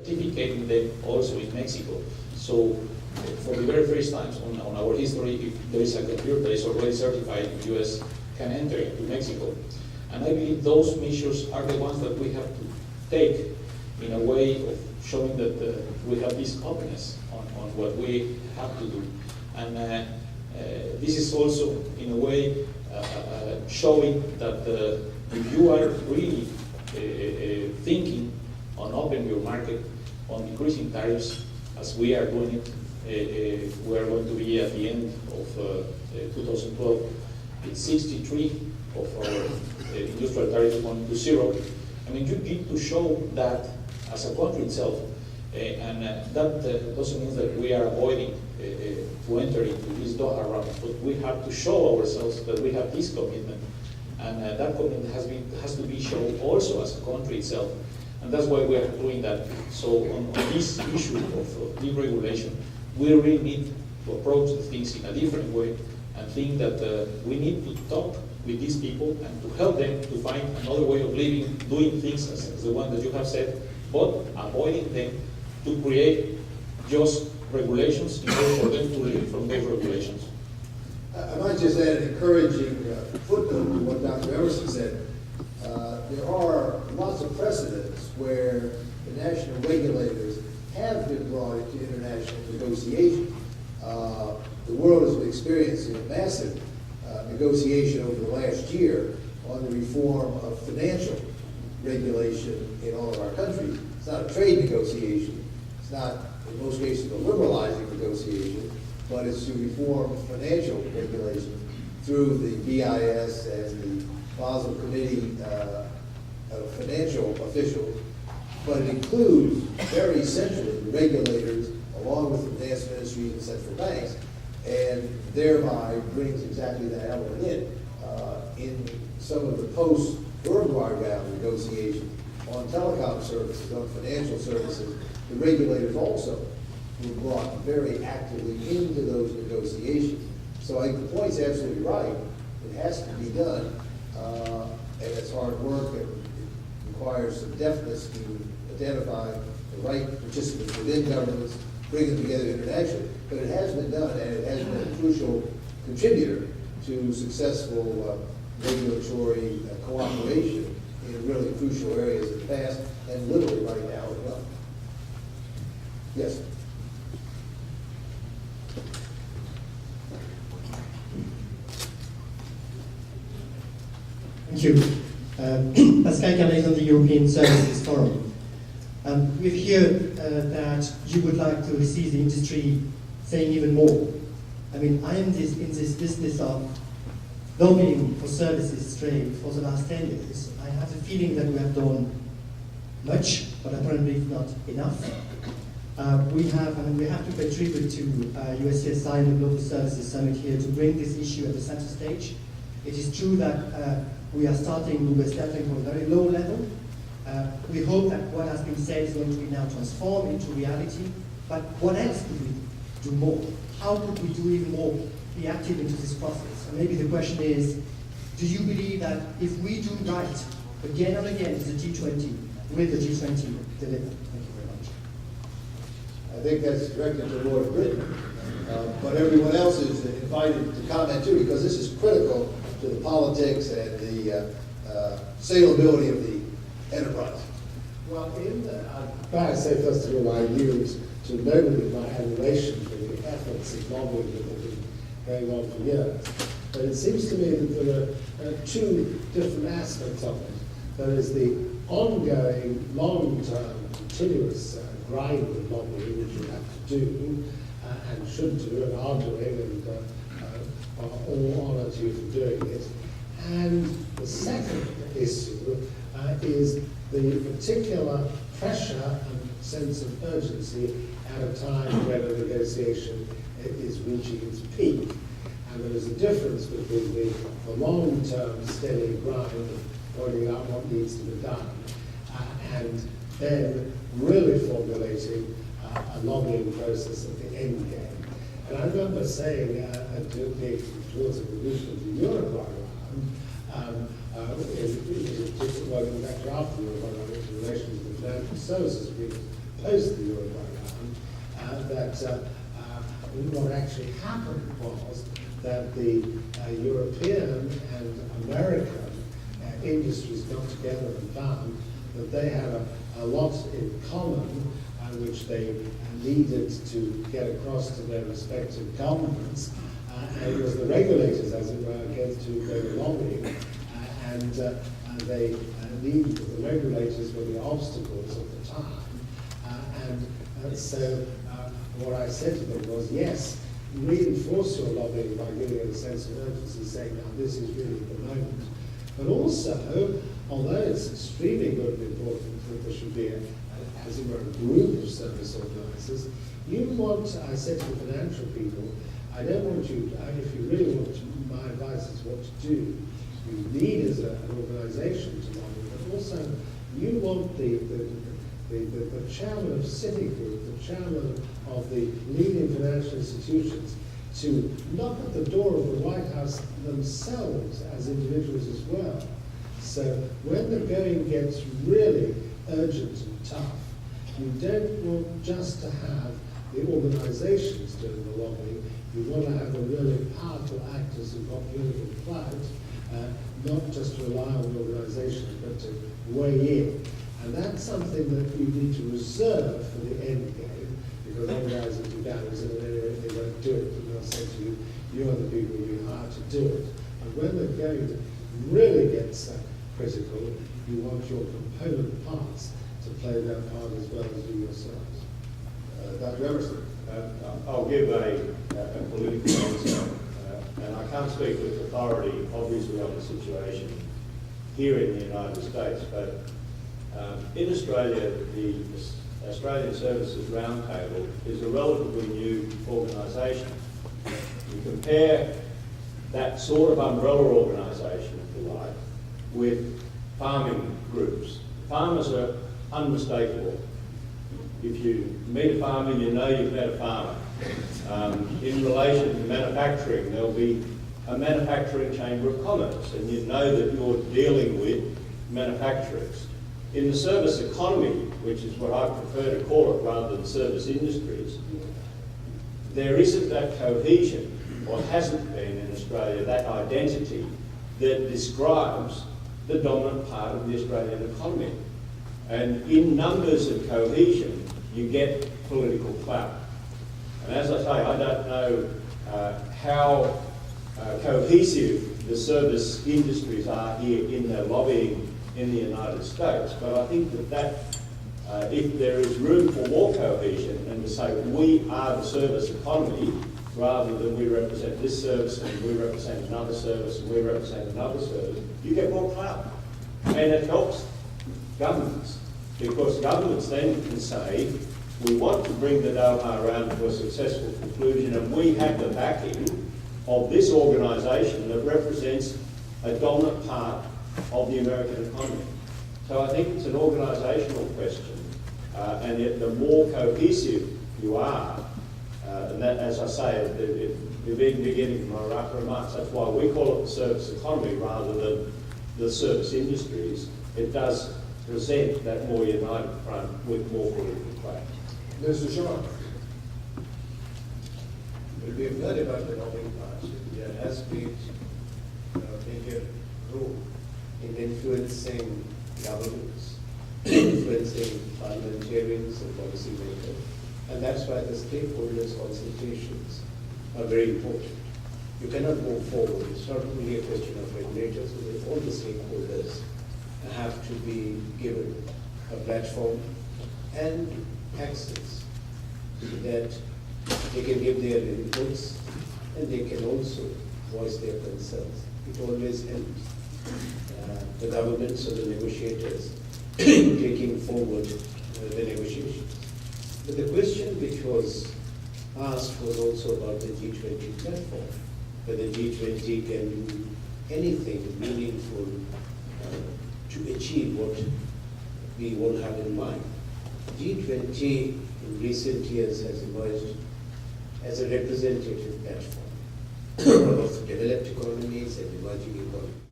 certificating them also in Mexico. So for the very first time on our history, if there is a computer that is already certified in the US, can enter into Mexico. And I believe those measures are the ones that we have to take in a way of showing that we have this openness on what we have to do. And this is also, in a way, showing that if you are really thinking on opening your market, on decreasing tariffs, as we are doing it, we are going to be at the end of 2012, it's 63 of our industrial tariffs going to zero. I mean, you need to show that as a country itself, and that doesn't mean that we are avoiding to enter into this Doha round, but we have to show ourselves that we have this commitment, and that commitment has to be shown also as a country itself, and that's why we are doing that. So on this issue of deregulation, we really need to approach the things in a different way, and think that we need to talk with these people and to help them to find another way of living, doing things as the one that you have said, but avoiding them to create just regulations in order for them to live from those regulations. I might just add an encouraging footnote to what Dr. Emerson said. There are lots of precedents where the national regulators have been brought into international negotiation. The world has been experiencing a massive negotiation over the last year on the reform of financial regulation in all of our countries. It's not a trade negotiation. It's not, in most cases, a liberalizing negotiation, but it's to reform financial regulation through the BIS and the Basel Committee of financial officials. But it includes, very essentially, the regulators, along with the finance ministries and central banks, and thereby brings exactly that element in some of the post-Uruguay round negotiations on telecom services, on financial services. The regulators also were brought very actively into those negotiations. So I think the point's absolutely right. It has to be done, and it's hard work, and it requires some deftness to identify the right participants within governments, bring them together internationally. But it has been done, and it has been a crucial contributor to successful regulatory cooperation in really crucial areas in the past, and literally right now as well. Yes? Thank you. Pascal Carnet on the European Services Forum. We've heard that you would like to see the industry saying even more. I mean, I am in this business of lobbying for services trade for the last 10 years. I have the feeling that we have done much, but apparently not enough. We have to pay tribute to USCSI and the Global Services Summit here to bring this issue at the center stage. It is true that we are starting from a very low level. We hope that what has been said is going to be now transformed into reality. But what else could we do more? How could we do even more, be active into this process? And maybe the question is, do you believe that if we do right again and again to the G20, will the G20 deliver? Thank you very much. I think that's directed to Lord Brittan, but everyone else is invited to comment too, because this is critical to the politics and the saleability of the enterprise. Well, I'd better say first of all, I yield to nobody my admiration for the efforts of lobbying that have been going on for years. But it seems to me that there are two different aspects of it. There is the ongoing, long-term, continuous grind of lobbying which you have to do and should do and are doing, and all honour to you for doing it. And the second issue is the particular pressure and sense of urgency at a time when a negotiation is reaching its peak. And there is a difference between the long-term steady grind of pointing out what needs to be done and then really formulating a lobbying process at the end game. And I remember saying towards the conclusion of the Uruguay round, in fact after the Uruguay round, in relation to the financial services agreement post the Euro round, what actually happened was that the European and American industries got together and found that they had a lot in common, which they needed to get across to their respective governments. And it was the regulators, as it were, against whom they were lobbying, and they needed, the regulators were the obstacles at the time. So what I said to them was, yes, reinforce your lobbying by giving it a sense of urgency, saying, now this is really the moment. But also, although it's extremely good and important that there should be, as it were, a group of service organisers, you want, I said to the financial people, I don't want you, if you really want to, my advice is what to do. You need as an organisation to lobby, but also you want the chairman of Citigroup, the chairman of the leading financial institutions, to knock at the door of the White House themselves as individuals as well. So when the going gets really urgent and tough, you don't want just to have the organisations doing the lobbying. You want to have the really powerful actors who've got political clout, not just to rely on the organisations, but to weigh in. And that's something that you need to reserve for the end game, because otherwise if you don't reserve it, they won't do it, and they'll say to you, you're the people we hired to do it. And when the game really gets critical, you want your component parts to play their part as well as you yourselves. Dr. Emerson. I'll give a political answer, and I can't speak with authority, obviously, on the situation here in the United States, but in Australia, the Australian Services Roundtable is a relatively new organisation. You compare that sort of umbrella organisation, if you like, with farming groups. Farmers are unmistakable. If you meet a farmer, you know you've met a farmer. In relation to manufacturing, there'll be a manufacturing chamber of commerce, and you know that you're dealing with manufacturers. In the service economy, which is what I prefer to call it rather than service industries, there isn't that cohesion, or hasn't been in Australia, that identity that describes the dominant part of the Australian economy. And in numbers and cohesion, you get political clout. And as I say, I don't know how cohesive the service industries are here in their lobbying in the United States, but I think that if there is room for more cohesion and to say we are the service economy rather than we represent this service and we represent another service and we represent another service, you get more clout. And it helps governments, because governments then can say, we want to bring the Doha round to a successful conclusion, and we have the backing of this organisation that represents a dominant part of the American economy. So I think it's an organisational question, and yet the more cohesive you are, and that, as I say, the beginning of my remarks, that's why we call it the service economy rather than the service industries. It does present that more united front with more political play. Mr. Sharma. We've heard about the lobbying part. There has been a major role in influencing governments, influencing parliamentarians and policymakers. And that's why the stakeholders' consultations are very important. You cannot move forward. It's not only a question of regulators, but all the stakeholders have to be given a platform and access that they can give their inputs and they can also voice their concerns. It always helps the governments or the negotiators taking forward the negotiations. But the question which was asked was also about the G20 platform, whether G20 can do anything meaningful to achieve what we all have in mind. G20 in recent years has emerged as a representative platform of developed economies and emerging economies.